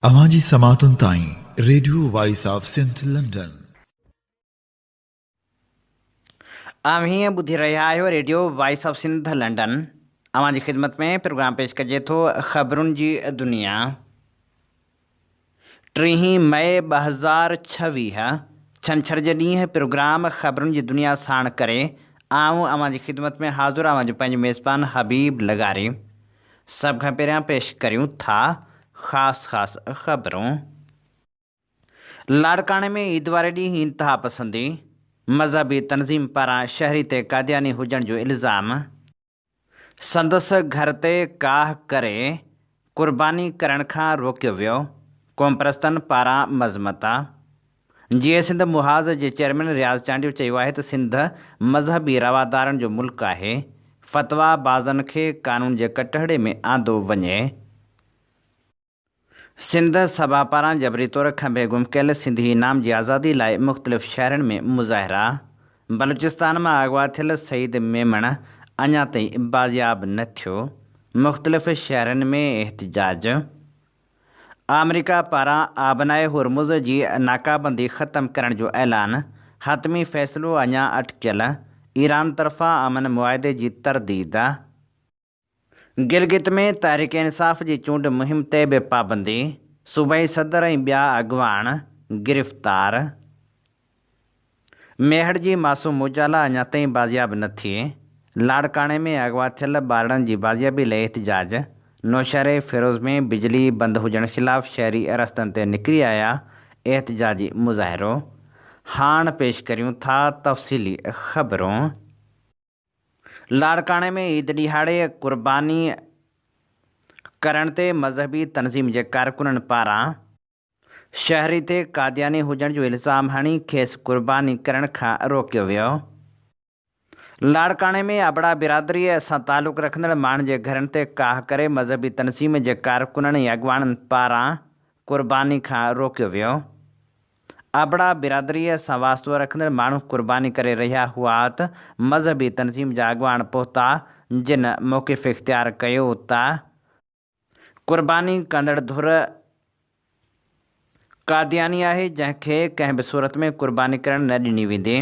अवांजी समातुन ताईं radio voice of Sindh London. हीअं ॿुधी रहिया आहियो radio voice of Sindh London. अवांजी ख़िदमत में प्रोग्राम पेश कजे थो ख़बरुनि जी दुनिया। 3 मई 2026 छंछर जे ॾींहुं प्रोग्राम ख़बरुनि जी दुनिया साण करे आऊं अवांजी ख़िदमत में हाज़ुर आवां पंहिंजो मेज़बान हबीब लगारी। सभ खां पहिरियां पेश करियूं था ख़ासि ख़बरूं। लाड़काणे में ईद वारे ॾींहुं इंतिहा पसंदी, मज़हबी तनज़ीम पारां शहरी ते कादियानी हुजण जो इल्ज़ाम, संदसि घर ते काह करे क़ुर्बानी करण खां रोकियो वियो, क़ौमप्रस्तनि पारां मज़मत। जीए सिंध मुहाज़ जे चेयरमैन रियाज़ चांडियो चयो आहे त सिंध मज़हबी रवादारनि जो मुल्क आहे। फ़तवा बाज़नि खे क़ानून जे कटहड़े में आंदो वञे। सिंध सभा पारां जबरी तौर खंभे गुम कयल सिंधी इनाम जी आज़ादी लाइ मुख़्तलिफ़ शहरनि में मुज़ाहिरा। बलूचिस्तान मां अगवा थियल सईद मेमण अञा ताईं बाज़ियाब न थियो। मुख़्तलिफ़ शहरनि में एहतिजाज। अमरीका पारां आबनाए हुरमुज़ जी नाकाबंदी ख़तमु करण जो ऐलान। हतमी फ़ैसिलो अञा अटकियल। ईरान तरफ़ां अमन मुआहिदे जी तरदीद। गिलगित में तहरीक इंसाफ़ जी चूंड मुहिम ते बि पाबंदी। सूबाई सदर ऐं ॿिया अॻवान गिरफ़्तार। मेहड़ जी मासूम मुजाला अञा ताईं बाज़ियाब न थी। लाड़काणे में अगवा थियल ॿारनि जी बाज़ियाबी लाइ एहतिजाज। नौशहरे फ़िरोज़ में बिजली बंदि हुजण ख़िलाफ़ शहरी रस्तनि ते निकिरी आया एहतिजाजी मुज़ाहिरो। हाणे पेश करियूं था तफ़सीली ख़बरूं। लाड़काणे में ईद ॾिहाड़े क़ुर्बानी करण ते मज़हबी तनज़ीम जे कारकुननि पारां शहरी ते कादियानी हुजण जो इल्ज़ाम हणी खेसि क़ुर्बानी करण खां रोकियो वियो। लाड़काणे में अबड़ा बिरादरीअ सां तालुक़ु रखंदड़ माण्हुनि जे घरनि ते काह करे मज़हबी तनज़ीम जे कारकुननि ऐं अॻवाननि पारां क़ुर्बानी खां रोकियो वियो। अबड़ा बिरादरीअ सां वास्तो रखंदड़ माण्हू क़ुर्बानी करे रहिया हुआ त मज़हबी तनज़ीम जा अॻवान पहुता, जिन मौक़िफ़ इख़्तियार कयो त क़ुर्बानी कंदड़ धुर कादियानी आहे, जंहिंखे कंहिं बि सूरत में क़ुर्बानी करणु न ॾिनी वेंदी।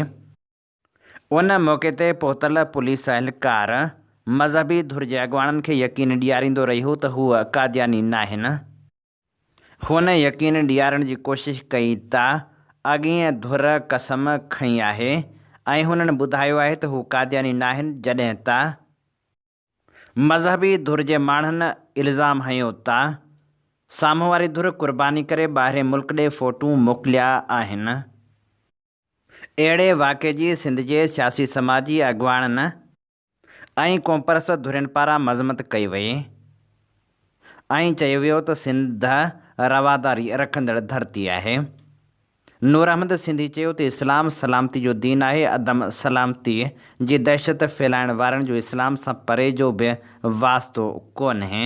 उन मौक़े ते पहुतल पुलिस एहलकार मज़हबी धुर जे अॻवाननि खे यकीन ॾियारींदो रहियो त हूअ कादियानी नाहिनि। हुन यकीन ॾियारण जी कोशिशि कई त अॻीअ धुर कसम खणी आहे ऐं हुननि ॿुधायो आहे त हू कादियानी नाहिनि, जॾहिं त मज़हबी धुर जे माण्हुनि इल्ज़ाम हयो त साम्हूं वारी धुर क़ुर्बानी करे ॿाहिरि मुल्क ॾे फ़ोटूं मोकिलिया आहिनि। अहिड़े वाक़े जी सिंध जे सियासी समाजी अॻवाननि ऐं क़ौमप्रस्त धुरियुनि पारां मज़मत कई वई ऐं चयो वियो त सिंध रवादारी रखंदड़ धरती आहे। नूर अहमद सिंधी चयो त इस्लाम सलामती जो दीन आहे। अदम सलामती जी दहशत फैलाइण वारनि जो इस्लाम सां परे जो बि वास्तो कोन्हे।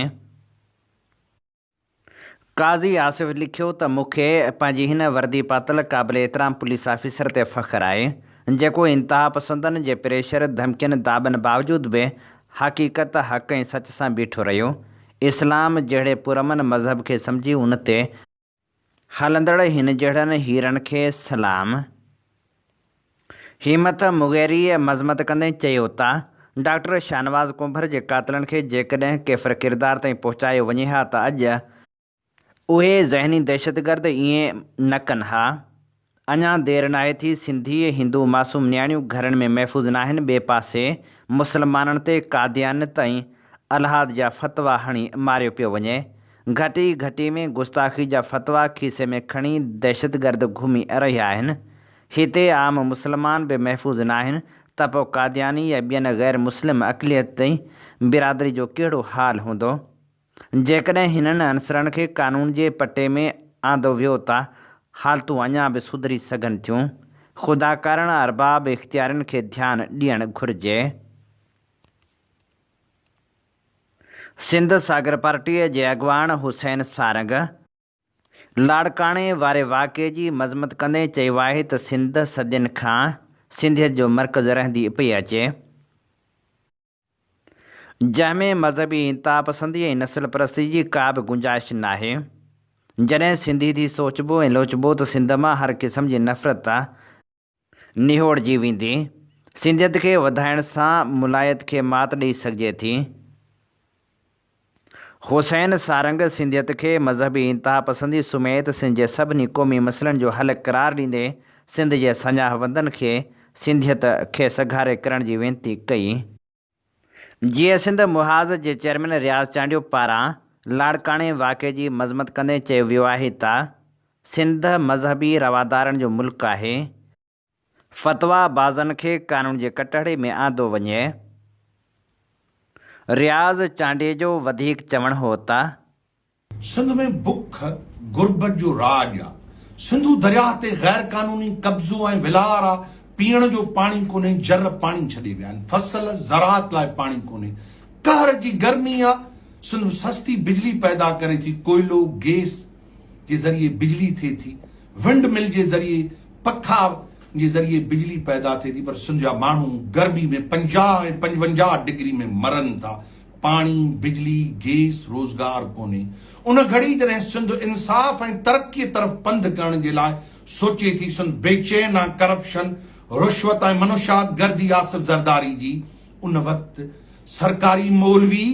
काज़ी आसिफ़ लिखियो त मूंखे पंहिंजी हिन वर्दी पातल क़ाबिल एतिराम पुलिस ऑफिसर ते फ़ख़्रु आहे, जेको इंतिहा पसंदनि जे प्रेशर धमकियुनि दाबनि बावजूदि बि हक़ीक़त हक़ ऐं सच सां बीठो रहियो। इस्लाम जहिड़े पुरमन मज़हब खे सम्झी उन ते हलंदड़ हिन जहिड़नि हीरनि खे सलाम। हिम्मत मुग़ैरी मज़मत कंदे चयो त डॉक्टर शाहनवाज़ कुंभर जे क़ातिलनि खे जेकॾहिं केफ़र किरदार ताईं पहुचायो वञे हा त अॼु उहे ज़हनी दहशतगर्द ईअं न कनि हा। अञा देरि नाहे थी। सिंधी हिंदू मासूम नियाणियूं घरनि में महफ़ूज़ न आहिनि। ॿिए पासे मुसलमाननि ते कादियान ताईं अलहाद जा फ़तवा हणी मारियो पियो वञे। घटी घटी में गुस्ताखी जा फ़तवा खीसे में खणी दहशतगर्द घुमी रहिया आहिनि। हिते आम मुसलमान बि महफ़ूज़ न आहिनि त पोइ कादियानी या ॿियनि गैर मुस्लिम अक़लियती बिरादरी जो कहिड़ो हाल हूंदो। जेकॾहिं हिननि अंसरनि खे क़ानून जे पटे में आंदो वियो त हालतूं अञा बि सुधरी सघनि थियूं। ख़ुदा कारण अरबाब इख़्तियारनि खे ध्यानु ॾियणु घुरिजे। सिंध सागर पार्टीअ जे अॻवान हुसैन सारंग लाड़काणे वारे वाक़े जी मज़मत कंदे चयो आहे त सिंध सदियुनि खां सिंधियत जो मर्कज़ रहंदी पई अचे, जंहिंमें मज़हबी इंतिहा पसंदी ऐं नस्ल परस्ती जी का बि गुंजाइश नाहे। जॾहिं सिंधी थी सोचबो ऐं लोचबो त सिंध मां हर क़िस्म जी नफ़रत निहोड़जी वेंदी। सिंधियत खे वधाइण सां मुलायत खे मात ॾेई सघिजे थी। हुसैन सारंग सिंधियत खे मज़हबी इंतिहा पसंदी सुमेत सिंध जे सभिनी क़ौमी मसइलनि जो हल करार ॾींदे सिंध जे सञाहवंदनि खे सिंधियत खे सघारे करण जी वेनती कई। जीअं सिंध मुहाज़ जे चेयरमैन रियाज़ चांडियो पारां लाड़काणे वाक़े जी मज़मत कंदे चयो वियो आहे त सिंध मज़हबी रवादारनि जो मुल्क आहे। फ़तवा बाज़नि खे क़ानून जे कटहरे में आंदो वञे। रियाज़ चांडे जो वधीक चवणु हो त सिंध में बुख गुरबत जो राज आहे। सिंधू दरिया ते गैर कानूनी कब्ज़ो ऐं विलार आहे। पीअण जो पाणी कोन्हे, जर पाणी छॾे विया आहिनि। फसल ज़राअत लाइ पाणी कोन्हे। कहर जी गर्मी आहे। सिंध में सस्ती बिजली पैदा करे थी। कोयलो गैस जे ज़रिए बिजली थिए थी। विंड मिल जे ज़रिए पखा जे ज़रिए बिजली पैदा थिए थी। पर सिंध जा माण्हू गर्मी में 50 ऐं 55 डिग्री में मरनि था। पाणी, बिजली, गैस, रोज़गार कोन्हे। उन घड़ी जॾहिं सिंध इंसाफ़ ऐं तरक़ीअ तरफ़ पंधु करण जे लाइ सोचे थी, सिंध बेचैन आहे करप्शन, रुश्वत ऐं मनुशात गर्दी आसिफ ज़रदारी जी, उन वक़्तु सरकारी मौलवी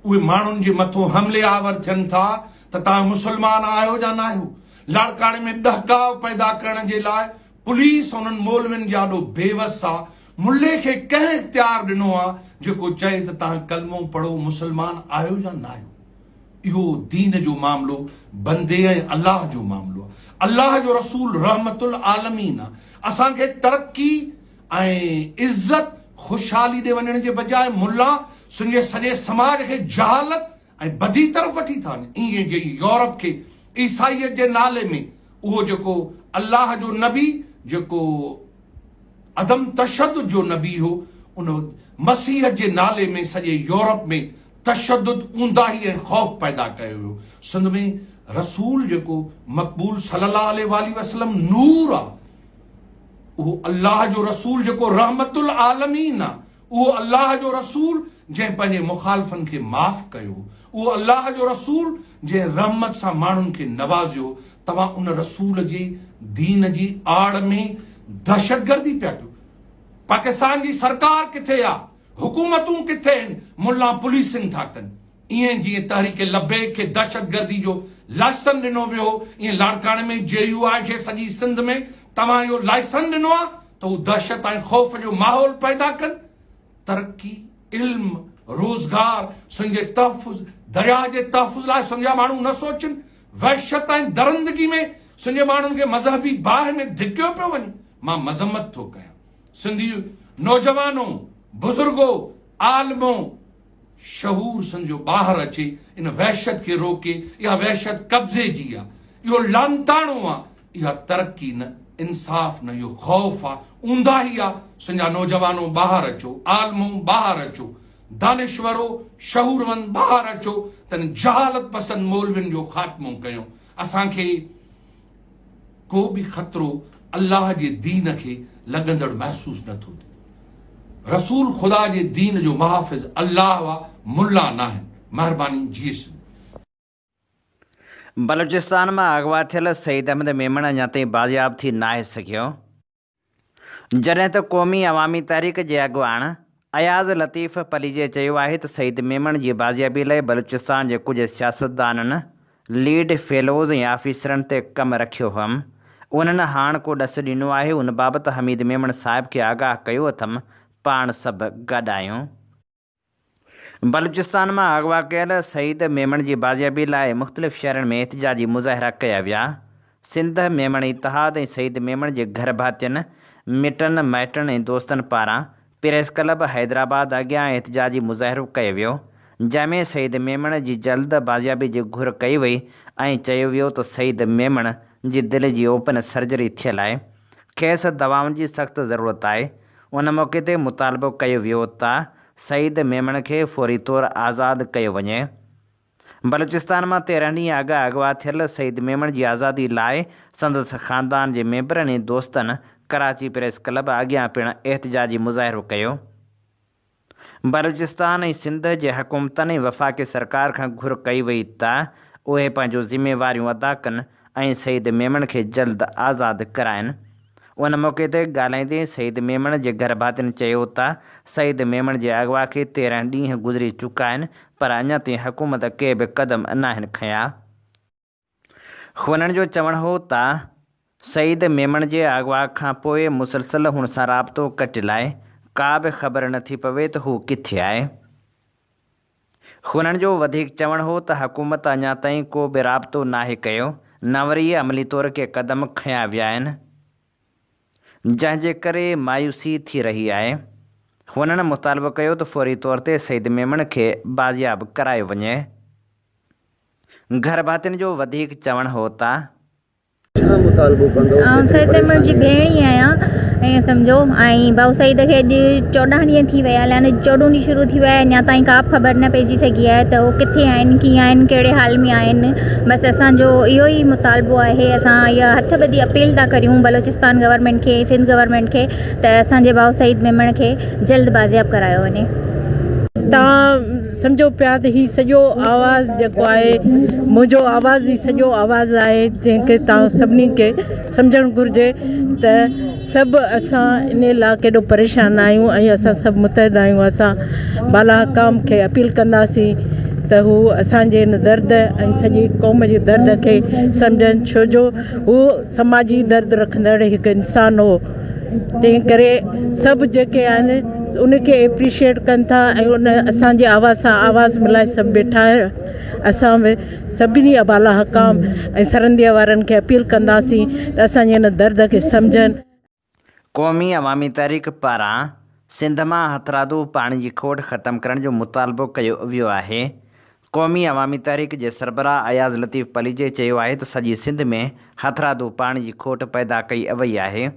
उहे माण्हुनि जे मथां हमले आवर थियनि था त तव्हां मुस्लमान आहियो या न आहियो। लाड़काणे में ॾहकाव पैदा करण जे लाइ पुलिस उन्हनि मौलवियुनि जे ॾाढो बेवस आहे। मुल्ले खे कंहिं इख़्तियार ॾिनो आहे जेको चए त तव्हां कलमो पढ़ो, मुस्लमान आहियो या न आहियो। इहो दीन जो मामिलो बंदे ऐं अल्लाह जो मामिलो आहे। अल्लाह जो रसूल रहमतुल आलमीन आहे। असांखे तरक़ी ऐं इज़त ख़ुशहाली ॾे वञण जे बजाए मुल्ला सुंजे सॼे समाज खे जहालत ऐं बदी तरफ़ वठी था वञनि। ईअं जे यूरोप खे ईसाईयत जे नाले में उहो जेको अल्लाह जो नबी, जेको अदम तशद्दुद जो नबी हो, उन मसीह जे नाले में सॼे यूरोप में तशद्दुद, ऊंदाही ऐं ख़ौफ़ पैदा कयो वियो। सिंध में रसूल जेको मक़बूल सल्लल्लाहु अलैहि वसल्लम नूर आहे, उहो अल्लाह जो रसूल जेको रहमतुल आलमीन आहे, उहो अल्लाह जो रसूल जंहिं पंहिंजे मुखालफ़नि खे माफ़ कयो, उहो अल्लाह जो रसूल जंहिं रहमत सां माण्हुनि खे नवाज़ियो। तव्हां उन रसूल जे दीन जी आड़ में दहशतगर्दी पिया कयो। पाकिस्तान जी सरकार किथे आहे? हुकूमतूं किथे आहिनि? मुल्ला पुलिसिंग था कनि। ईअं जीअं तहरीक लब्बैक खे दहशतगर्दी जो लाइसेंस ॾिनो वियो, ईअं लाड़काणे में JUI खे सॼी सिंध में तव्हां इहो लाइसेंस ॾिनो आहे त हू दहशत ऐं ख़ौफ़ जो माहौल पैदा कनि। तरक़ी, इल्म, रोज़गार, सिंध जे तहफ़ुज़, दरिया जे तहफ़ुज़ लाइ सिंध जा माण्हू न सोचनि। वहशत ऐं दरंदगी में सिंध जे माण्हुनि खे मज़हबी बाहि में धिकियो पियो वञे। मां मज़म्मत थो कयां सिंधी नौजवानों, बुज़ुर्गो, आलमो, शहूर सिंध जो ॿाहिरि अचे, इन वहशत खे रोके। इहा वहशत कब्ज़े जी आहे। इहो लानताणो आहे। इहा तरक़ी न, इंसाफ़ न, इहो ख़ौफ़ आहे, ऊंदाही आहे। सिंध जा नौजवानों ॿाहिरि अचो, आलमो ॿाहिरि अचो, दानिश्वरो, शहूरवंद ॿाहिरि अचो, तन जहालत पसंद मौलवियुनि जो ख़ात्मो कयूं। असांखे को बि ख़तरो अल्लाह जे दीन खे लॻंदड़ महसूस नथो थिए। रसूल ख़ुदा जे दीन जो मुहाफ़िज़ अल्लाह आहे, मुल्ला न आहिनि। महिरबानी। जी बलूचिस्तान में अगवा थियल सईद अहमद मेमण अञा ताईं बाज़ियाब थी नाहे सघियो, जॾहिं त क़ौमी अवामी तहरीक जे अॻुवाण अयाज़ लतीफ़ पलीजे चयो आहे त सईद मेमण जी बाज़ियाबी लाइ बलूचिस्तान जे कुझु सियासतदाननि, लीड फेलोज़ ऐं आफ़ीसरनि ते कमु रखियो हुअमि। उन्हनि हाणे को ॾस ॾिनो आहे। उन बाबति हमीद मेमण साहिब खे आगाह कयो अथमि। पाण सभु गॾु आहियूं। बलूचिस्तान में अगवा कयल सईद मेमण जी बाज़ियाबी लाइ मुख़्तलिफ़ शहरनि में एहतिजाजी मुज़ाहिरा कया विया। सिंध मेमण इतिहाद ऐं सईद मेमण जे घर भातियुनि, मिटनि माइटनि ऐं दोस्तनि पारां प्रेस क्लब हैदराबाद अॻियां एहतिजाजी मुज़ाहिरो कयो वियो, जंहिंमें सईद मेमण जी जल्द बाज़ियाबी जी घुर कई वई ऐं चयो वियो त सईद मेमण जी दिलि जी ओपन सर्जरी थियल आहे, खेसि दवाउनि जी सख़्तु ज़रूरत आहे। उन मौक़े ते मुतालबो कयो वियो त सईद मेमण खे फ़ौरी तौरु आज़ादु कयो वञे। बलूचिस्तान मां 13 ॾींहं अॻु अगवा थियल सईद मेमण जी आज़ादी लाइ संदसि ख़ानदान जे मेंबरनि ऐं दोस्तनि कराची प्रेस क्लब अॻियां पिणु एहतिजाजी मुज़ाहिरो कयो। बलूचिस्तान ऐं सिंध जे हुकूमतनि ऐं वफ़ाक़ी सरकार खां घुर कई वई त उहे पंहिंजूं ज़िम्मेवारियूं अदा कनि ऐं शहीद मेमण खे जल्द आज़ादु कराइनि। उन मौक़े ते ॻाल्हाईंदे शहीद मेमण जे घर भातियुनि चयो त शहीद मेमण जे अॻुवा खे 13 ॾींहं गुज़री चुका आहिनि, पर अञा ताईं हुकूमत के बि क़दम नाहिनि खयां। हुननि जो चवणु हो त शहीद मेमण जे अॻुवा खां पोइ मुसलसल हुन सां राब्तो कटियलु आहे, का बि ख़बर नथी पवे त हू किथे आहे। हुननि जो वधीक चवणु हो त हुकूमत अञा ताईं को बि राब्तो नाहे कयो, न वरी अमली तौर के क़दम खयां विया आहिनि, जंहिंजे करे मायूसी थी रही आहे। हुननि मुतालबो कयो त फौरी तौर ते शहीद मेमण खे बाज़ियाब करायो वञे। घर भातियुनि जो वधीक चवणु हो त शहीद मेमण जी भेण ई आहियां ऐं सम्झो ऐं भाऊ शहीद खे अॼु 14 ॾींहं थी विया आहिनि, 14 ॾींहं शुरू थी विया आहिनि, अञा ताईं का बि ख़बर न पइजी सघी आहे त उहो किथे आहिनि, कीअं आहिनि, कहिड़े हाल में आहिनि। बसि असांजो इहो ई मुतालबो आहे, असां इहा हथ ॿधी अपील था करियूं बलोचिस्तान गवर्नमेंट खे, सिंध गवर्नमेंट खे, त असांजे भाऊ शहीद मेमण खे जल्द बाज़ियाब करायो वञे। तव्हां सम्झो पिया त हीउ सॼो आवाज़ु जेको आहे मुंहिंजो आवाज़ु ई सॼो आवाज़ु आहे, जंहिंखे तव्हां सभिनी खे सम्झणु घुरिजे त सभु असां इन लाइ केॾो परेशान आहियूं ऐं असां सभु मुतहद आहियूं। असां बाला हकाम खे अपील कंदासीं त हू असांजे हिन दर्द ऐं सॼी क़ौम जे दर्द खे सम्झनि, छो जो हू समाजी दर्द रखंदड़ हिकु इंसानु हो। तंहिं करे सभु जेके आहिनि उनखे एप्रिशिएट कनि था ऐं उन असांजे आवाज़ सां आवाज़ु मिलाए सभु वेठा आहिनि। असां बि सभिनी बाला हकाम ऐं सरहंदीअ वारनि खे अपील कंदासीं त असांजे हिन दर्द खे सम्झनि। क़ौमी अवामी तहरीक पारां सिंध मां हथरादू पाणी जी खोट ख़तमु करण जो मुतालबो कयो वियो आहे। क़ौमी अवामी तहरीक जे सरबराह अयाज़ लतीफ़ पलीजे चयो आहे त सॼी सिंध में हथरादू पाणी जी खोट पैदा कई वई आहे।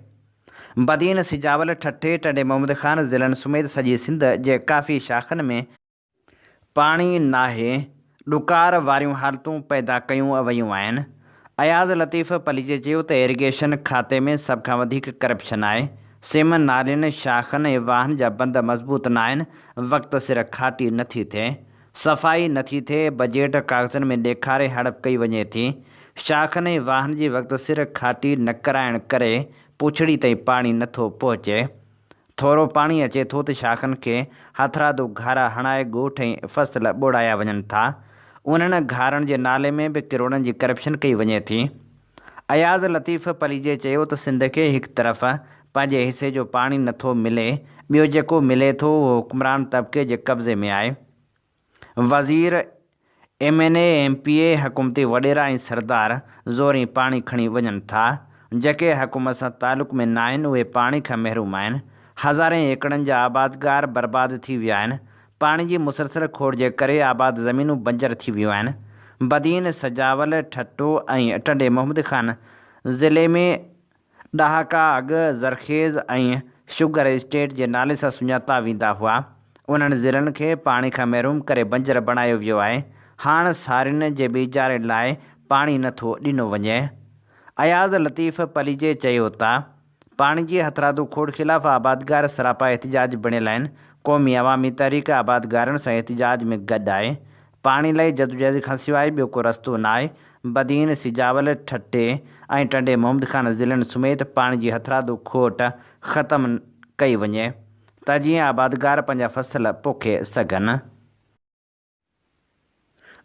बदीन सिजावल ठठे टंडे मोहम्मद ख़ान ज़िलनि समेत सॼी सिंध जे काफ़ी शाख़नि में पाणी नाहे ॾुकार वारियूं हालतूं पैदा कयूं वयूं आहिनि। अयाज़ लतीफ़ पलीजे चयो त इरिगेशन खाते में सभ खां वधीक करप्शन आहे। सिम नालियुनि शाख़नि ऐं वाहन जा बंद मज़बूत न आहिनि, वक़्ति सिर खाटी नथी थिए, सफ़ाई नथी थिए, बजट कागज़नि में ॾेखारे हड़प कई वञे थी। शाख़नि ऐं वाहन जी वक़्ति सिर खाटी न कराइण करे पुछड़ी ताईं पाणी नथो पहुचे। थोरो पाणी अचे थो त शाख़नि खे हथरादू घारा हणाए ॻोठ ऐं फसल ॿोड़ाया वञनि था। उन्हनि घारनि जे नाले में बि किरोड़नि जी करप्शन कई वञे थी। अयाज़ लतीफ़ पलीजे चयो त सिंध खे हिकु तरफ़ पंहिंजे हिसे जो पाणी नथो मिले, ॿियो जेको मिले थो उहो हुक्मरान तबिके जे कब्ज़े में आहे। वज़ीर MNA MPA हुकूमती वॾेरा ऐं सरदार ज़ोरी पाणी खणी वञनि था। जेके हुकूमत सां तालुक़ में न आहिनि उहे पाणी खां महरूम आहिनि। हज़ारे एकड़नि जा आबादगार बर्बाद थी विया आहिनि। पाणी जी मुसलसल खोड़ जे करे आबाद ज़मीनूं बंजर थी वियूं आहिनि। बदीन सजावल ठट्टो ऐं टंडे मोहम्मद ख़ान ज़िले में ॾहाका अॻु ज़रखेज़ ऐं शुगर एस्टेट जे नाले सां सुञाता वेंदा हुआ। उन्हनि ज़िलनि खे पाणी खां महरूम करे बंजर बणायो वियो आहे। हाणे सारियुनि जे बि इजारे लाइ पाणी नथो ॾिनो वञे। अयाज़ लतीफ़ पलीजे चयो त पाणी जी हथरादू खोड़ ख़िलाफ़ु आबादगार सरापा एहतिजाज बणियल आहिनि। क़ौमी अवामी तहरीक आबादगारनि सां एहतिजाज में गॾु आहे। पाणी लाइ जदोजहद खां सवाइ ॿियो को रस्तो न आहे। बदीन सिजावल ठट्टे ऐं टंडे मोहम्मद ख़ान ज़िलनि समेत पाणी जी हथरादू खोट ख़तमु कई वञे त जीअं आबादगार पंहिंजा फसल पोखे सघनि।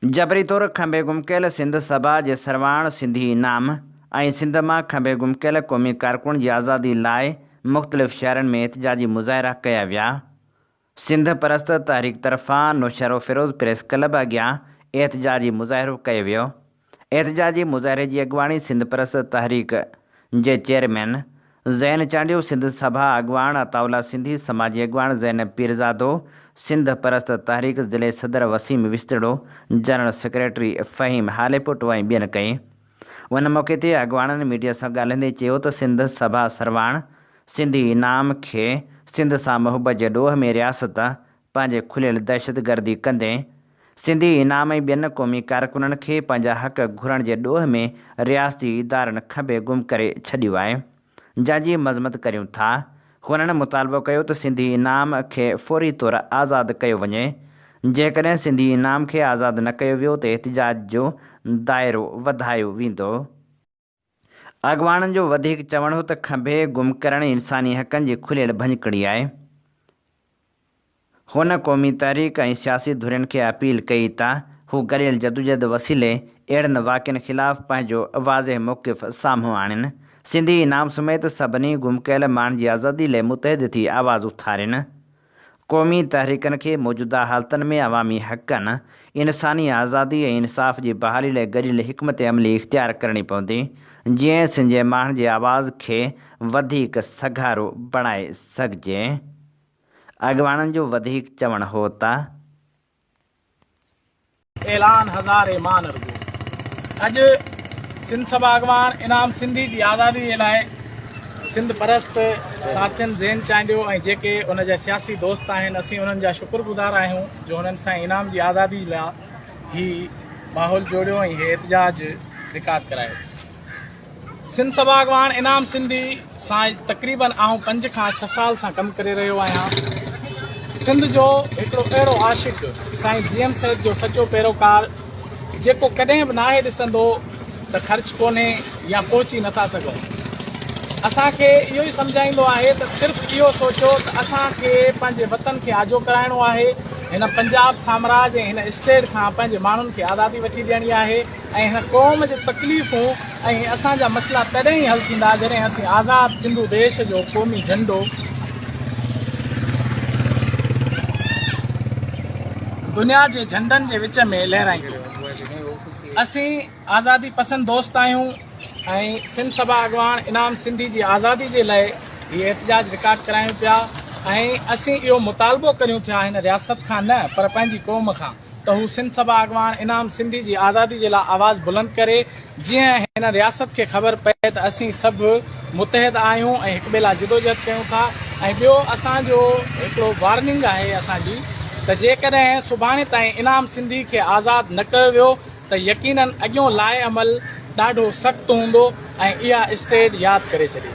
जबरी तौर खंबे गुम कयल सिंध सभा जे सरवाण सिंधी इनाम ऐं सिंध मां खंबे गुम कयल क़ौमी कारकुन जी आज़ादी लाइ मुख़्तलिफ़ शहरनि में एहतिजाजी मुज़ाहिरा कया विया। सिंध परस्त तहरीक तरफ़ां नौशरो फिरोज़ प्रेस क्लब अॻियां एहतिजाजी मुज़ाहिरो कयो वियो। एहतिजाजी मुज़ाहिरे जी अॻुवाणी सिंध परस्त तहरीक जे चेयरमैन ज़ैन चांडियो, सिंध सभा अॻुवाण अताउल्ला सिंधी, समाजी अॻुवाण ज़ैनब पीरज़ादो, सिंध परस्त तहरीक ज़िले सदर वसीम विस्तड़ो, जनरल सेक्रेटरी फ़हीम हालेपुट ऐं ॿियनि कई। उन मौक़े ते अॻुवाणनि मीडिया सां ॻाल्हाईंदे चयो त सिंध सभा सरवाण सिंधी इनाम खे सिंध सां मुहबत जे ॾोह में रियासत पंहिंजे खुलियल दहशतगर्दी कंदे सिंधी इनाम ऐं ॿियनि क़ौमी कारकुननि खे पंहिंजा हक़ घुरण जे ॾोह में रियासती इदारनि खंबे गुम करे छॾियो आहे, जंहिंजी मज़मत करियूं था। हुननि मुतालबो कयो त सिंधी इनाम खे फ़ौरी तौरु आज़ादु कयो वञे। जेकॾहिं सिंधी इनाम खे आज़ादु न कयो वियो त एहतिजाज जो दाइरो वधायो वेंदो। अॻवाननि जो वधीक चवणु हो त खंभे गुम करणु इंसानी हक़नि जी खुलियल भञकड़ी आहे। हुन क़ौमी तहरीक ऐं सियासी धुरियुनि खे अपील कई त हू गॾियल जदोजहद वसीले अहिड़नि वाक़िअनि ख़िलाफ़ पंहिंजो वाज़िह मौक़िफ़ साम्हूं आणनि। सिंधी इनाम समेत सभिनी गुम कयल माण्हुनि जी आज़ादी लाइ मुतहद थी आवाज़ उथारिनि। क़ौमी तहरीकनि खे मौजूदा हालतुनि में अवामी हक़नि, इंसानी आज़ादी ऐं इंसाफ़ जी बहाली लाइ गॾियल हिकमत अमली इख़्तियार करणी पवंदी, जीअं सिंध जे माण्हुनि जी आवाज़ खे वधीक सघारो बणाए सघिजे। अॻवाननि जो वधीक चवणु हो त ऐलान हज़ार मान रुगो। अॼु सिंध सभा अॻवान इनाम सिंधी जी आज़ादी जे लाइ सिंध परस्त साथियुनि ज़हन चांडियो ऐं जेके उन जा सियासी दोस्त आहिनि, असीं उन्हनि जा शुक्रगुज़ार आहियूं जो हुननि सां इनाम जी आज़ादी लाइ ही माहौल जोड़ियो ऐं हे एहतिजाज रिकॉर्ड करायो। सिंध सभा अॻवान इनाम सिंधी सां तक़रीबन आऊं 5 खां 6 साल सां कमु करे रहियो आहियां। सिंध जो हिकिड़ो अहिड़ो आशिक़ साईं जीएम सैद जो सचो पैरोकार जेको कॾहिं बि नाहे ॾिसंदो त ख़र्च कोन्हे या पहुची नथा सघूं। असांखे इहो ई सम्झाईंदो आहे त सिर्फ़ु इहो सोचो त असांखे पंहिंजे वतन खे आजो कराइणो आहे, हिन पंजाब साम्राज्य ऐं हिन स्टेट खां पंहिंजे माण्हुनि खे आज़ादी वठी ॾियणी आहे ऐं हिन क़ौम जी तकलीफ़ूं ऐं असांजा मसइला तॾहिं ई हल थींदा जॾहिं असीं आज़ादु सिंधु देश जो क़ौमी झंडो दुनिया जे झंडनि जे विच में लहराईंदो। असीं आज़ादी पसंद दोस्त आहियूं ऐं सिंध सभा अॻवान इनाम सिंधी जी आज़ादी जे लाइ हीअ एहतिजाज रिकॉर्ड करायूं पिया ऐं असीं इहो मुतालबो करियूं थिया हिन रियासत खां न पर पंहिंजी क़ौम खां त हू सिंध सभा अॻवान इनाम सिंधी जी आज़ादी जे लाइ आवाज़ बुलंद करे, जीअं हिन रियासत खे ख़बर पए त असीं सभु मुतहद आहियूं ऐं हिक ॿिए लाइ जिदोजहद कयूं था। ऐं ॿियो असांजो हिकिड़ो वार्निंग आहे असांजी त जेकॾहिं सुभाणे ताईं इनाम सिंधी खे आज़ादु न कयो वियो त यकीनन अॻियों लाइ अमल ॾाढो सख़्तु हूंदो ऐं इहा स्टेट यादि करे छॾे।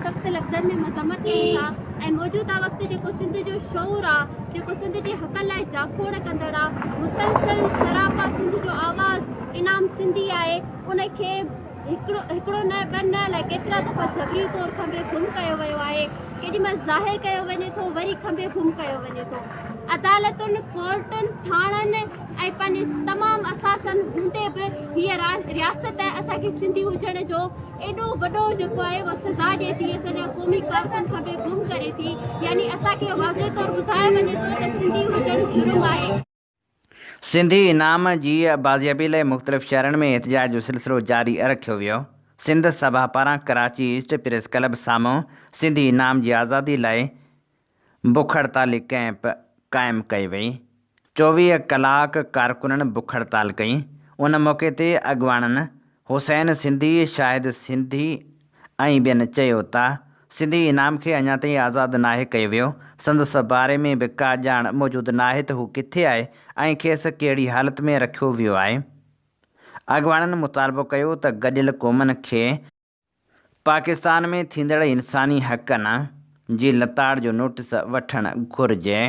सख़्त लफ़्ज़नि में मज़म्मत कयूं था ऐं मौजूदा वक़्तु जेको सिंध जो शौर आहे, जेको सिंध जे हक़नि लाइ जाखोड़ कंदड़ आहे, मुसलसल सरापा सिंध जो आवाज़ इनाम सिंधी आहे, उनखे हिकिड़ो न ॿ न अलाए केतिरा दफ़ा ज़बरी तौर खंभे गुम कयो वियो आहे, केॾीमहिल ज़ाहिर कयो वञे थो वरी खंभे गुम कयो वञे थो। अदालतुनि, कोर्टुनि, थाणनि ऐं पंहिंजे तमामु असासनि हूंदे बि हीअ रियासत असांखे सिंधी हुजण जो एॾो वॾो जेको आहे उहा सज़ा ॾिए थी, असांजा क़ौमी कारकुन खंभे गुम करे थी, यानी असांखे वाज़े तौर ॿुधायो वञे थो त सिंधी हुजण ज़रूरु आहे। सिंधी इनाम जी बाज़ियाबी लाइ मुख़्तलिफ़ शहरनि में एहतिजाज जो सिलसिलो जारी रखियो वियो। सिंध सभा पारां कराची ईस्ट प्रेस क्लब साम्हूं सिंधी इनाम जी आज़ादी लाइ बुख हड़ताली कैंप क़ाइमु कई वई। 24 कलाक कारकुननि बुख हड़ताल कई। उन मौक़े ते अॻवाननि हुसैन सिंधी, शाहिद सिंधी ऐं ॿियनि चयो त सिंधी इनाम खे अञा ताईं आज़ादु नाहे कयो वियो। संदसि बारे में बि का ॼाण मौजूदु नाहे त हू किथे आहे ऐं खेसि कहिड़ी हालति में रखियो वियो आहे। अॻवाननि मुतालबो कयो त गॾियल क़ौमनि खे पाकिस्तान में थींदड़ इंसानी हक़नि जी लताड़ जो नोटिस वठणु घुरिजे।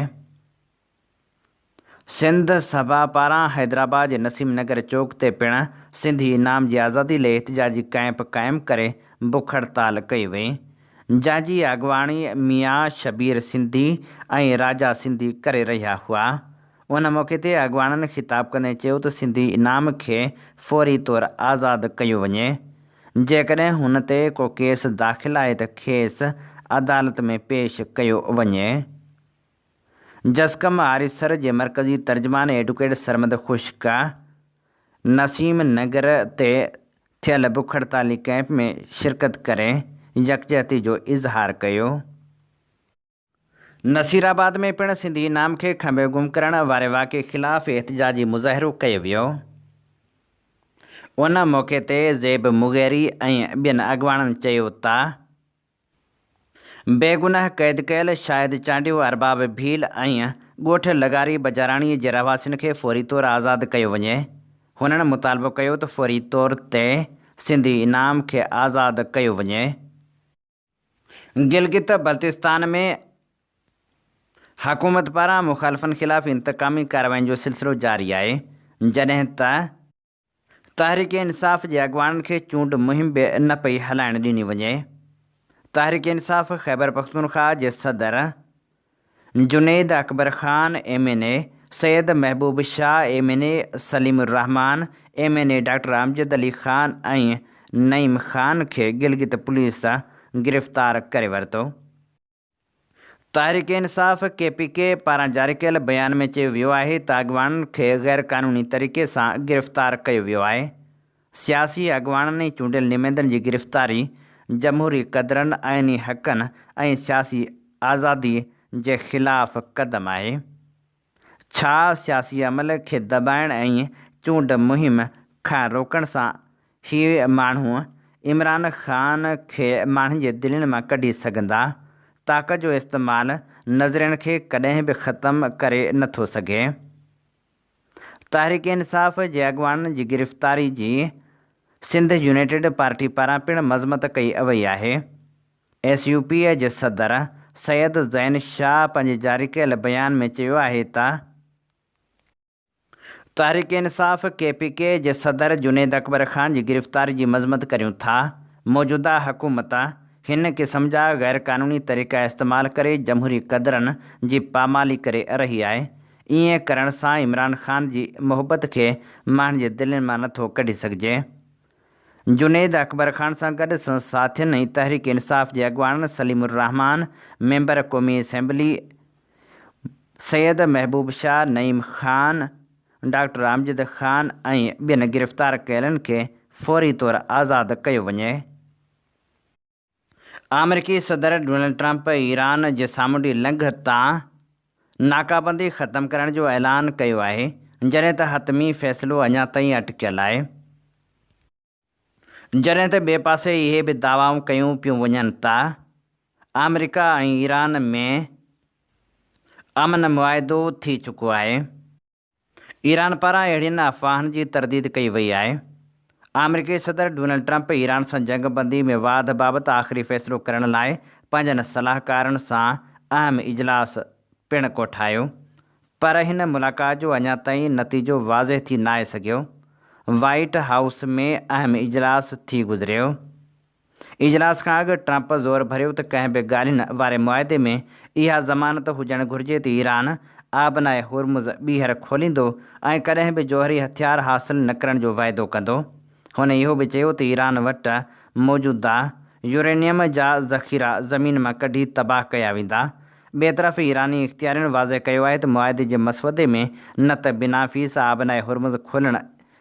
सिंध सभा पारां हैदराबाद जे नसीम नगर चौक ते पिणु सिंधी इनाम जी आज़ादी लाइ एहतिजाजी कैंप क़ाइमु करे बुख हड़ताल कई वई, जंहिंजी अॻवाणी मियां शबीर सिंधी ऐं राजा सिंधी करे रहिया हुआ। उन मौक़े ते अॻवाननि ख़िताब कंदे चयो त सिंधी इनाम खे फ़ौरी तौरु आज़ादु कयो वञे। जेकॾहिं हुन ते को केस दाख़िल आहे त खेसि अदालत में पेश कयो वञे। जसकम आरिसर जे मरकज़ी तर्जमान एडवोकेट सरमद ख़ुश्क नसीम नगर ते थियल बुख हड़ताली कैंप में शिरकत करे यकजहती जो इज़हार कयो। नसीराबाद में पिणु सिंधी इनाम खे खंभे गुम करण वारे वाक़े ख़िलाफ़ एहतिजाजी मुज़ाहिरो कयो वियो। उन मौक़े ते ज़ेब मुगैरी ऐं ॿियनि अॻवाननि चयो त बेगुनाह क़ैद कयल शाहिद चांडियो, अरबाब भील ऐं ॻोठ लगारी बजाराणीअ जे रहवासियुनि खे फ़ौरी तौरु आज़ादु कयो वञे। हुननि मुतालबो कयो त फ़ौरी तौर ते सिंधी इनाम खे आज़ादु कयो वञे। गिलगित बल्तिस्तान में हुकूमत पारां मुखालफ़नि ख़िलाफ़ इंतकामी कार्रवाइयुनि जो सिलसिलो जारी आहे, जॾहिं त तहरीक इंसाफ़ जे अॻवाननि खे चूंड मुहिम बि न पई हलाइण ॾिनी वञे। तहरीक इंसाफ़ खैबर पख्तूनख्वा जे सदर जुनैद अकबर ख़ान MNA, सैयद महबूब Shah MNA, सलीमुर्रहमान MNA, doctor Amjad Ali Khan ऐं नईम ख़ान खे गिलगित पुलिस गिरफ़्तार करे वरितो। तहरीक इंसाफ़ KPK पारां जारी कयल बयान में चयो वियो आहे त अॻवाननि खे गैर क़ानूनी तरीक़े सां गिरफ़्तार कयो वियो आहे। सियासी अॻवाननि ऐं चूंडियल नुमाइंदनि जी गिरफ़्तारी जमहूरी क़दरनि, आइनी हक़नि ऐं सियासी आज़ादी जे ख़िलाफ़ क़दम आहे। छा सियासी अमल खे दॿाइण ऐं चूंड मुहिम खां रोकण सां ही माण्हू इमरान ख़ान खे माण्हुनि जे दिलनि मां कढी सघंदा? ताक़त जो इस्तेमालु नज़रियनि खे कॾहिं बि ख़तमु करे नथो सघे। तहरीक इंसाफ़ जे अॻवाननि जी गिरफ़्तारी जी सिंध यूनाइटेड पार्टी पारां पिणु मज़म्मत कई वई आहे। SUP जे सदर सैयद ज़ैन शाह पंहिंजे जारी कयल बयान में चयो आहे त तहरीक इंसाफ़ KPK जे सदर जुनैद अकबर ख़ान जी गिरफ़्तारी जी मज़म्मत करियूं था। मौजूदा हुकूमत हिन क़िस्म जा गैर क़ानूनी तरीक़ा इस्तेमालु करे जमहूरी क़दरनि जी पामाली करे रही आहे। ईअं करण सां इमरान ख़ान जी मुहबत खे माण्हुनि जे दिलनि मां नथो कढी सघिजे। जुनैद अकबर ख़ान सां गॾु संदसि साथियुनि ऐं तहरीक इंसाफ़ जे अॻवान सलीमुर्रहमान, मेंबर क़ौमी असैम्बली सैयद महबूब शाह, नईम ख़ान, डॉक्टर अमजद ख़ान ऐं ॿियनि गिरफ़्तार कयलनि खे फ़ौरी तौरु आज़ादु कयो वञे। अमरीकी सदर डोनाल्ड ट्रंप ईरान जे सामूंडी लंघ तां नाकाबंदी ख़तमु करण जो ऐलान कयो आहे, जॾहिं त हतमी फ़ैसिलो अञा ताईं अटकियल आहे। जॾहिं त ॿिए पासे इहे बि दावाऊं कयूं पियूं वञनि त अमेरिका ऐं ईरान में अमन मुआहिदो थी चुको आहे। ईरान पारां अहिड़ियुनि अफ़वाहनि जी तरदीद कई वई आहे। अमरीकी सदर डोनाल्ड ट्रंप ईरान सां जंगबंदी में वाध बाबति आख़िरी फ़ैसिलो करण लाइ पंहिंजनि सलाहकारनि सां अहम इजलास पिणु कोठायो, पर हिन मुलाक़ात जो अञा ताईं नतीजो वाज़िह थी नाहे सघियो। वाइट हाउस में अहम इजलास थी गुज़रियो। इजलास खां अॻु ट्रंप ज़ोर भरियो त कंहिं बि ॻाल्हियुनि वारे मुआदे में इहा ज़मानत हुजणु घुरिजे त ईरान आबनाए हुर्मुज़ ॿीहर खोलींदो ऐं कॾहिं बि जौहरी हथियार हासिलु न करण जो वाइदो कंदो। हुन इहो बि चयो त ईरान वटि मौजूदा यूरेनियम जा ज़ख़ीरा ज़मीन मां कढी तबाह कया वेंदा। ॿिए तरफ़ ईरानी इख़्तियारनि वाज़े कयो आहे त मुआदे जे मसवदे में न त बिना फ़ीस आबनाए हुर्मुज़ खोलण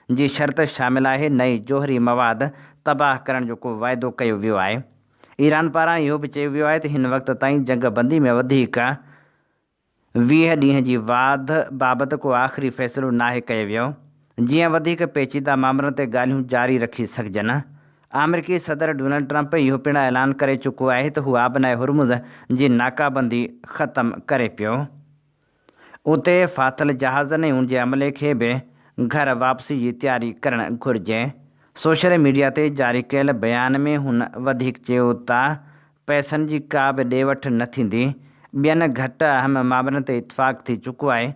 जी शर्त शामिल आहे, न ई जौहरी मवाद तबाह करण जो को वाइदो कयो वियो आहे। ईरान पारां इहो बि चयो वियो आहे त हिन वक़्त ताईं जंगबंदी में वधीक 20 ॾींहं जी वाध बाबति को आख़िरी फ़ैसिलो नाहे कयो वियो, जीअं वधीक पेचीदा मामलनि ते ॻाल्हियूं जारी रखी सघिजनि। अमरीकी सदर डोनाल्ड ट्रंप इहो पिणु ऐलान करे चुको आहे त हू आबनाए हुर्मुज़ जी नाकाबंदी ख़तमु करे पियो। उते फाथल जहाज़नि ऐं उन जे अमले खे बि घर वापसी जी तयारी करणु घुरिजे। सोशल मीडिया ते जारी कयल बयान में हुन वधीक चयो त पैसनि जी का बि ॾे वठि न थींदी। ॿियनि घटि अहम मामलनि ते इतफ़ाक़ थी चुको आहे।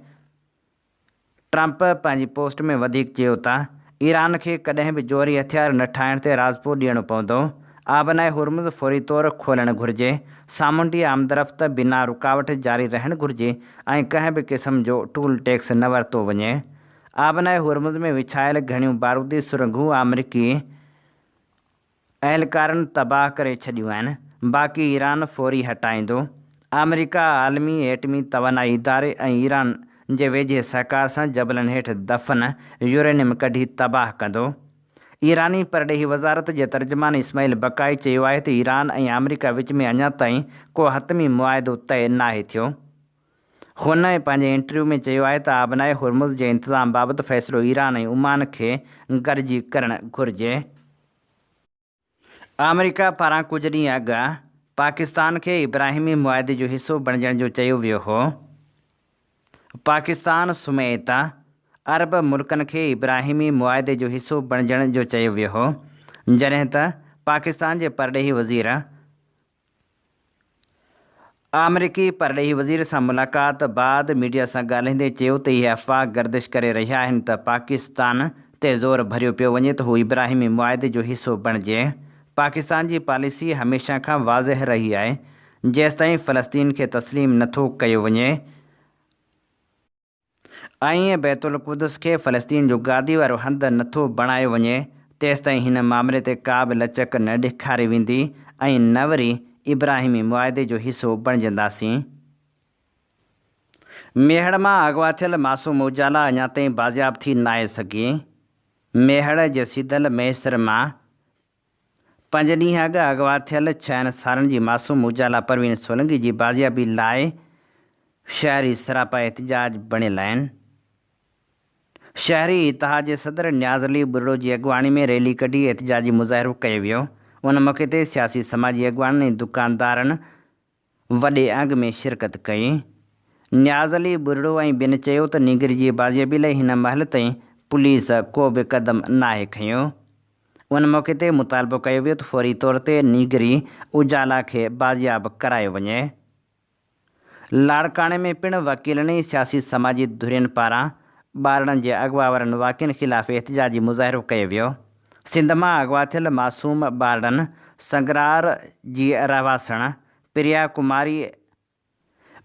ट्रंप पंहिंजी पोस्ट में वधीक चयो त ईरान खे कॾहिं बि जौहरी हथियार न ठाहिण ते राज़पो ॾियणो पवंदो। आबनाए हुर्मुज़ फ़ौरी तौरु खोलणु घुरिजे। सामूंडी आमदरफ़्त बिना रुकावट जारी रहणु घुरिजे ऐं कंहिं बि क़िस्म जो टूल टैक्स न वरितो वञे। आबनाए हुर्मुज़ में विछायल घणियूं बारूदी सुरंगूं अमरीकी अहलकारनि तबाह करे छॾियूं आहिनि। बाक़ी ईरान फ़ौरी हटाईंदो। अमेरिका आलमी एटमी तवानाई इदारे ऐं ईरान जे वेझे सहकार सां जबलनि हेठि दफ़न यूरेनियम कढी तबाह कंदो। ईरानी परॾेही वज़ारत जे तर्जुमान इस्माइल बकाई चयो आहे त ईरान ऐं अमेरिका विच में अञा ताईं को हतमी मुआहिदो तइ नाहे थियो। हुन पंहिंजे इंटरव्यू में चयो आहे त आबनाए हुर्मुज़ जे इंतिज़ाम बाबति फ़ैसिलो ईरान ऐं ओमान खे गॾिजी करणु घुरिजे। अमेरिका पारां कुझु ॾींहं अॻु पाकिस्तान खे इब्राहिमी मुआदे जो हिसो बणिजण जो चयो वियो हो। पाकिस्तान समेत अरब मुल्कनि खे इब्राहिमी मुआदे जो हिसो बणिजण जो चयो वियो हो, जॾहिं त पाकिस्तान जे परॾेही वज़ीर अमरीकी परॾेही वज़ीर सां मुलाक़ात बाद मीडिया सां ॻाल्हाईंदे चयो त इहे अफ़वाह गर्दिश करे रहिया आहिनि त पाकिस्तान ते ज़ोर भरियो पियो वञे त हू इब्राहिमी मुआइदे जो हिसो बणिजे। पाकिस्तान जी पॉलिसी हमेशह खां वाज़िह रही आहे, जेसिताईं फ़लस्तीन खे तस्लीम नथो कयो वञे ऐं बैतुल क़ुद्स खे फ़लस्तीन जो गादी वारो हंधु नथो बणायो वञे, तेसिताईं हिन मामले ते का बि लचक न ॾेखारी वेंदी ऐं न वरी इब्राहिमी मुआइदे जो हिसो बणिजंदासीं। मेहड़ मां अगवा थियल मासूम उजाला अञा ताईं बाज़ियाब थी न आहे सघी। मेहड़ जे सीधल मैसर मां 5 ॾींहं अॻु अगवा थियल 6 सालनि जी मासूम उजाला परवीन सोलंकी जी बाज़ियाबी लाइ शहरी सरापा एहतजाज बणियल आहिनि। शहरी इतिहाद जे सदर न्याज़ अली बुर्रो जी अॻुवाणी में रैली कढी एहतजाजी मुज़ाहिरो कयो वियो। उन मौक़े ते सियासी समाजी अॻुवाननि ऐं दुकानदारनि वॾे अंग में शिरकत कई। न्याज़ अली बुर्रो ऐं ॿियनि चयो त नीगरी जी बाज़ियाबी लाइ हिन महिल ताईं पुलिस को बि क़दम नाहे खंयो। उन मौक़े ते मुतालबो कयो वियो त फौरी तौर ते नीगरी उजाला खे बाज़ियाब करायो वञे। लाड़काणे में पिणु वकीलनि ऐं सियासी समाजी धुरियुनि पारां ॿारनि जे अॻुवा वारनि वाक़िअनि ख़िलाफ़ एहतजाजी मुज़ाहिरो कयो वियो। सिंध मां अॻुवा थियल मासूम ॿारनि संगरार जी रहवासण प्रिया कुमारी,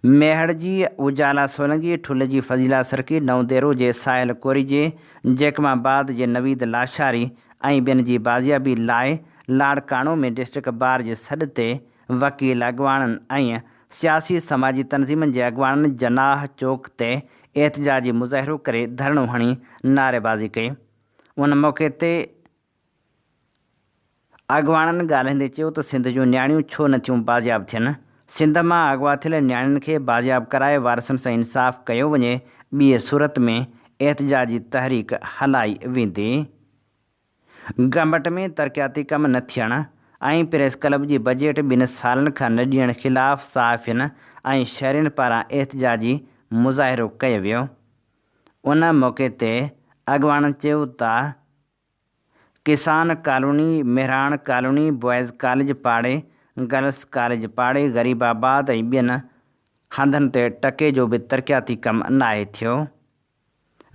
मेहड़ जी उजाला सोलंकी, ठुल जी फज़ीला सरकी, नवदेरो जे साहिल कोरी जे, जैकमाबाद जे नवीद लाशारी ऐं ॿियनि जी बाज़ियाबी लाइ लाड़काणो में डिस्ट्रिक्ट बार जे सॾ ते वकील अॻुवाननि ऐं सियासी समाजी तनज़ीमनि जे अॻुवाननि जनाह चौक ते एहतजाजी मुज़ाहिरो करे धरणो हणी नारेबाज़ी कई। उन मौक़े ते अॻुवाननि ॻाल्हाईंदे चयो त सिंध जूं नियाणियूं छो नथियूं बाज़ियाब थियनि। सिंध मां अॻुवा थियल नियाणियुनि खे बाज़ियाब कराए वारसनि सां इंसाफ़ कयो वञे, ॿिए सूरत में एहतजाजी तहरीक हलाई वेंदी। गंबट में तरक़ियाती कम न थियण ऐं प्रेस क्लब जी बजट 2 सालनि खां न ॾियण ख़िलाफ़ सहाफ़ियुनि ऐं शहरियुनि पारां एहतजाजी मुज़ाहिरो कयो वियो। उन मौक़े ते अॻुवाननि चयो त किसान कॉलोनी, मेहराण कॉलोनी, बॉयज़ कॉलेज पाड़े, गर्ल्स कॉलेज पाड़े, गरीबाबाद ऐं ॿियनि हंधनि ते टके जो बि तरक़ियाती कमु नाहे थियो।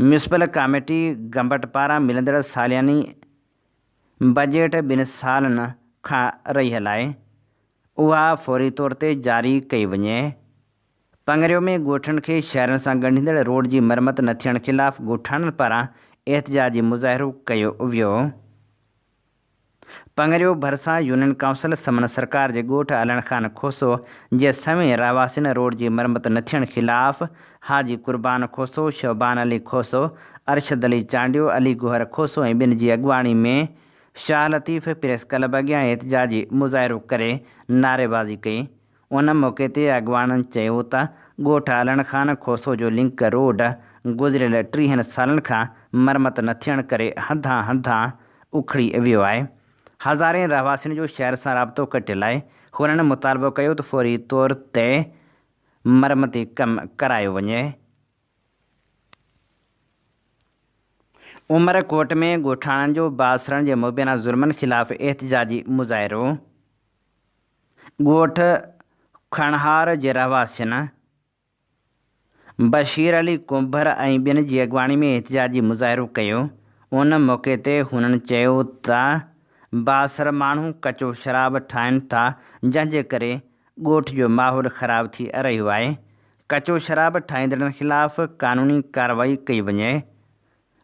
म्यूनिसिपल कमेटी गंबट पारां मिलंदड़ सालियानी बजट 2 सालनि खां रहियल आहे, उहा फौरी तौर ते जारी कई वञे। पंगरियो में ॻोठनि खे शहरनि सां ॻंढींदड़ रोड जी मरमत न थियण ख़िलाफ़ ॻोठाणनि पारां एहतजाजी मुज़ाहिरो कयो वियो। पंगरियो भरिसां यूनियन काउंसिल समन सरकार जे ॻोठ अलण ख़ान खोसो जे सवें रहवासियुनि रोड जी मरमत न थियण ख़िलाफ़ हाजी कुर्बान खोसो, शहबान अली खोसो, अरशद अली चांडियो, अली गुहर खोसो ऐं ॿियनि जी अॻुवाणी में शाह लतीफ़ प्रेस क्लब अॻियां एहतजाजी मुज़ाहिरो करे नारेबाज़ी कई। उन मौक़े ते अॻुवाननि चयो त ॻोठ अलण ख़ान खोसो जो लिंक रोड गुज़िरियल 30 सालनि खां मरमत न थियण करे हंधा हंधा उखड़ी वियो आहे। हज़ारे रहवासियुनि जो शहर सां राब्तो कटियल आहे। हुननि मुतालबो कयो त फौरी तौर ते मरमती कमु करायो वञे। उमरकोट में ॻोठाणनि जो बासरण जे मुबैना ज़ुल्मनि ख़िलाफ़ एहतजाजी मुज़ाहिरो। ॻोठ खणहार जे रहवासियुनि बशीर अली कुंभर ऐं ॿियनि जी अॻुवाणी में एहतजाजी मुज़ाहिरो कयो। उन मौक़े ते हुननि चयो त बासर माण्हू कचो शराब ठाहिनि था, जंहिंजे करे ॻोठ जो माहौल ख़राब थी रहियो आहे। कचो शराब ठाहींदड़नि ख़िलाफ़ क़ानूनी कार्रवाई कई वञे।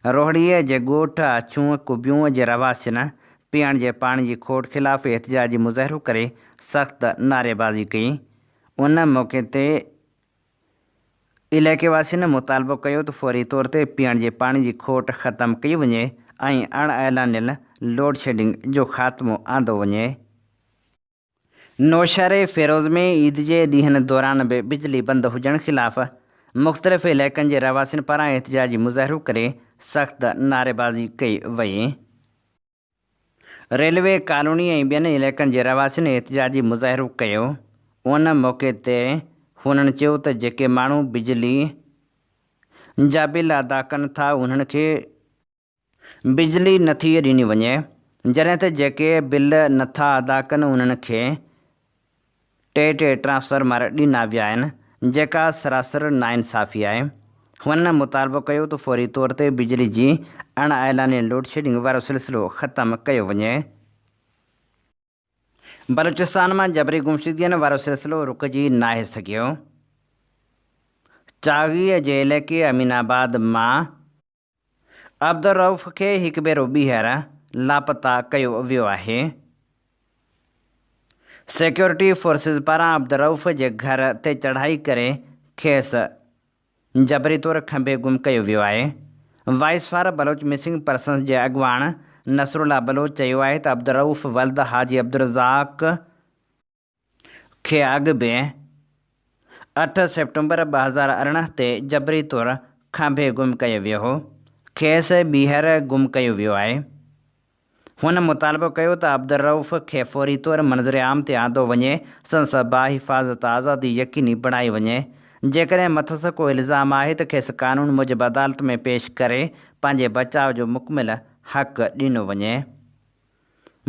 रोहड़ीअ जे ॻोठ अछूं कुबियूं जे रहवासियुनि पीअण जे पाणी जी खोट ख़िलाफ़ एहतजाजी मुज़ाहिरो करे सख़्त नारेबाज़ी कई। उन मौक़े ते इलाइक़ेवासियुनि मुतालबो कयो त फौरी तौर ते पीअण जे पाणी जी खोट ख़तमु कई वञे ऐं अणएलानियल लोड शेडिंग जो ख़ात्मो आंदो वञे। नौशहर फ़िरोज़ में ईद जे ॾींहंनि दौरान बि बिजली बंदि हुजण ख़िलाफ़ मुख़्तलिफ़ इलाइक़नि जे रहवासियुनि पारां एहतजाजी मुज़ाहिरो करे सख़्त नारेबाज़ी कई वई। रेलवे कॉलोनी ऐं ॿियनि इलाइक़नि जे रहवासियुनि एहतजाजी मुज़ाहिरो कयो। उन मौक़े ते हुननि चयो त जेके माण्हू बिजली जा बिल अदा कनि था उन्हनि खे बिजली नथी ॾिनी वञे, जॾहिं त जेके बिल नथा अदा कनि उन्हनि खे टे ट्रांसफार्मर ॾिना विया आहिनि जेका सरासर नाइंसाफ़ी आहे। हुन मुतालबो कयो त फौरी तौर ते बिजली जी अणआइलानी लोड शेडिंग वारो सिलसिलो ख़तमु कयो वञे। बलूचिस्तान मां जबरी गुमशुदगियुनि वारो सिलसिलो रुकिजी नाहे सघियो। चागीअ जे इलाइक़े अमीनाबाद मां अब्दुल रऊफ़ खे हिकु भेरो ॿीहर लापता कयो वियो आहे। सिक्योरिटी फोर्सिस पारां अब्दुल रऊफ़ जे घर ते चढ़ाई करे खेसि जबरी तौरु खंभे गुम कयो वियो आहे। Voice for Baloch missing persons जे अॻुवाण नसरुल्ला बलोच चयो आहे त अब्दुल रऊफ़ वल्द हाजी अब्दुल रज़ाक खे अॻु बि 8 सेप्टेम्बर 2018 ते जबरी तौरु खंभे गुम कयो वियो हो। खेसि ॿीहर गुम कयो वियो आहे। हुन मुतालबो कयो त अब्दुल रऊफ़ खे फौरी तौरु मंज़र आम ते आंदो वञे संस बाहिफ़ाज़त आज़ादी यकीनी बणाई वञे। जेकॾहिं मथस को इल्ज़ाम आहे त खेसि कानून मूजिबि अदालत में पेश करे पंहिंजे बचाव जो मुकमिल हक़ ॾिनो वञे।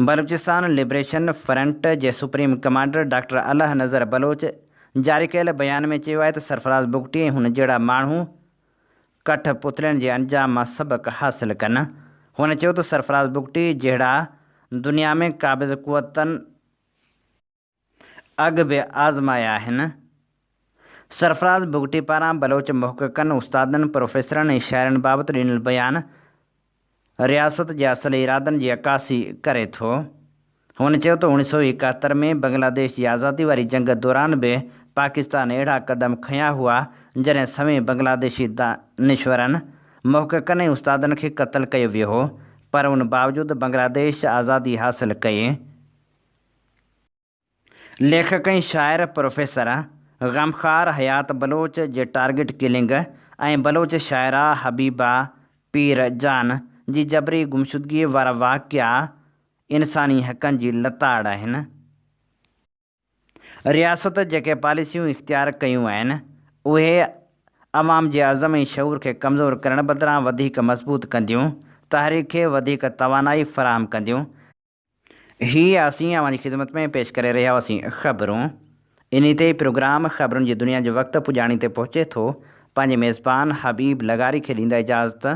बलूचिस्तान लिबरेशन फ्रंट जे सुप्रीम कमांडर डॉक्टर अल्लाह नज़र बलोच जारी कयल बयान में चयो आहे त सरफराज़ बुगटी ऐं हुन जहिड़ा माण्हू कठपुतलियुनि जे अंजाम मां सबक़ हासिलु कनि। हुन चयो त सरफराज़ बुगटी जहिड़ा दुनिया में क़ाबिज़ क़ुवतनि अॻु बि आज़माया आहिनि। सरफराज़ बुगटी पारां बलोच मुहक़क़नि उस्तादनि प्रोफेसरनि ऐं शाइरनि बाबति ॾिनल बयान रियासत जे असुल इरादनि जी अकासी करे थो। हुन चयो त 1971 में बांग्लादेश जी आज़ादी वारी जंग दौरान बि पाकिस्तान अहिड़ा क़दम खंया हुआ जॾहिं सवें बांग्लादेशी दानिश्वरनि मुहक़क़नि ऐं उस्तादनि खे क़त्ल कयो वियो हो, पर उन बावजूदि बांग्लादेश आज़ादी हासिलु कई। लेखक ऐं शाइर प्रोफेसर ग़मख़ार हयात बलोच जे टारगेट किलिंग ऐं बलोच शाइरा हबीबा पीर जान जी जबरी गुमशुदगीअ वारा वाक़िआ इंसानी हक़नि जी लताड़ आहिनि। रियासत जेके पॉलिसियूं इख़्तियार कयूं आहिनि उहे अवाम जे अज़म ऐं शऊर खे कमज़ोर करण बदिरां वधीक मज़बूत कंदियूं, तहरीक खे वधीक तवानाई फ़राहम कंदियूं। हीअ असीं अवां जी ख़िदमत में पेश करे रहिया हुआसीं ख़बरूं। इन ते प्रोग्राम ख़बरुनि जी दुनिया जो वक़्तु पुॼाणी ते पहुचे थो। पंहिंजे मेज़बान हबीब लगारी खे ॾींदा इजाज़त।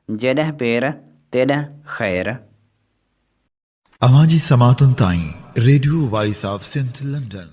जेॾहिं पेर तेॾहिं ख़ैर। अवां जी समातुनि ताईं radio voice of Sindh London.